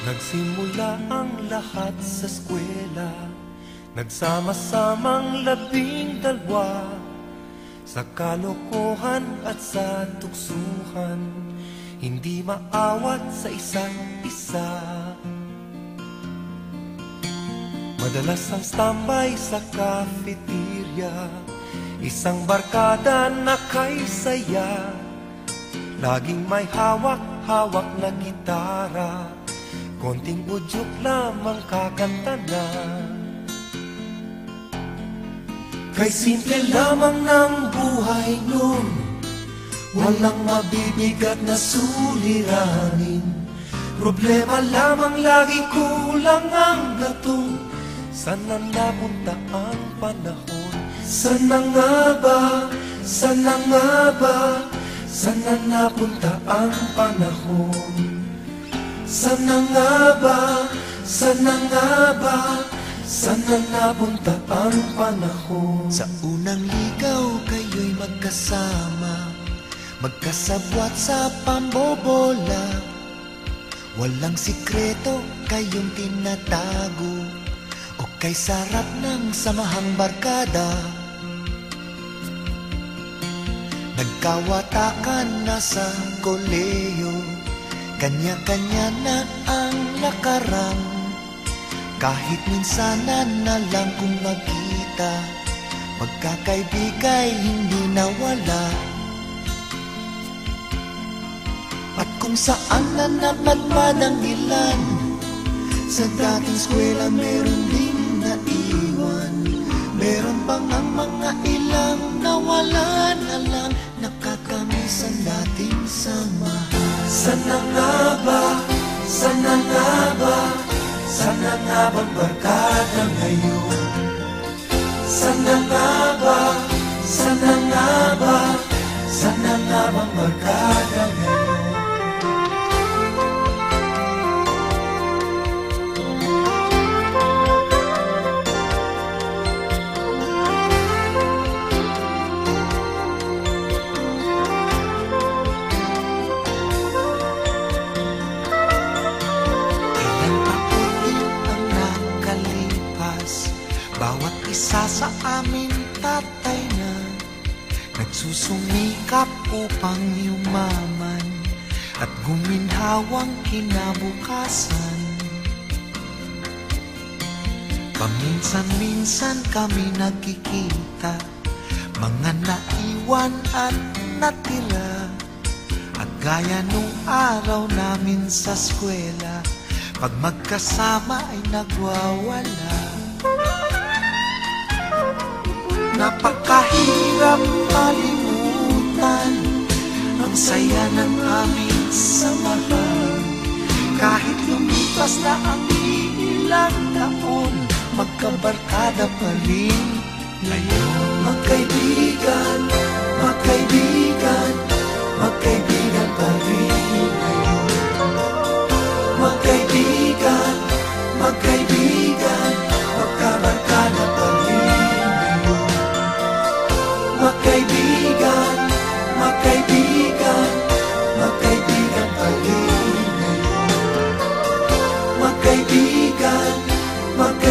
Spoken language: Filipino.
Nagsimula ang lahat sa eskwela, nagsama-samang 12, sa kalokohan at sa tuksuhan, hindi maawat sa isa't isa. Madalas ang standby sa cafeteria, isang barkada na kay saya, laging may hawak-hawak na gitara, konting udyok lamang kakanta na. Kay simple lamang ng buhay nun, walang mabibigat na suliranin. Problema lamang lagi, kulang ang gatong. Sana napunta ang panahon? Sana nga ba? Sana nga ba? Sana napunta ang panahon? Sana nga ba? Sana nga ba? Sana napunta ang panahon? Sa unang ligaw kayo'y magkasama, magkasabwat sa pambobola. Walang sikreto kayong tinatago, o kay sarap ng samahang barkada. Nagkawatakan na sa koleyo, kanya-kanya na ang nakarang. Kahit minsanan na lang kung magkita, magkakaibigay hindi nawala. At kung saan na napadpad ang ilan, sa dating eskwela meron din naiwan. Meron pang ang mga ilang nawala na lang, nakakamiss ang dating samahan. Sana nga ba? Sana nga ba? Sana nga bang barkada ngayon? Sana nga ba? Sana nga ba? Sana nga bang barkada ngayon? Bawat isa sa amin tatay na nagsusumikap upang yumaman at guminhawang kinabukasan. Paminsan-minsan kami nagkikita, mga naiwan at natira. At gaya nung araw namin sa eskwela, pag magkasama ay nagwawala. Napakahirap malimutan ang saya ng aming samahan. Kahit lumipas na ang ilang taon, magkabarkada pa rin ngayon. Magkaibigan, magkaibigan, magkaibigan pa rin ngayon. Magkaibigan, magkaibigan, magkabarkada pa rin. Magkaibigan, magkaibigan, magkaibigan pa rin ngayon. Magkaibigan, magkaibigan.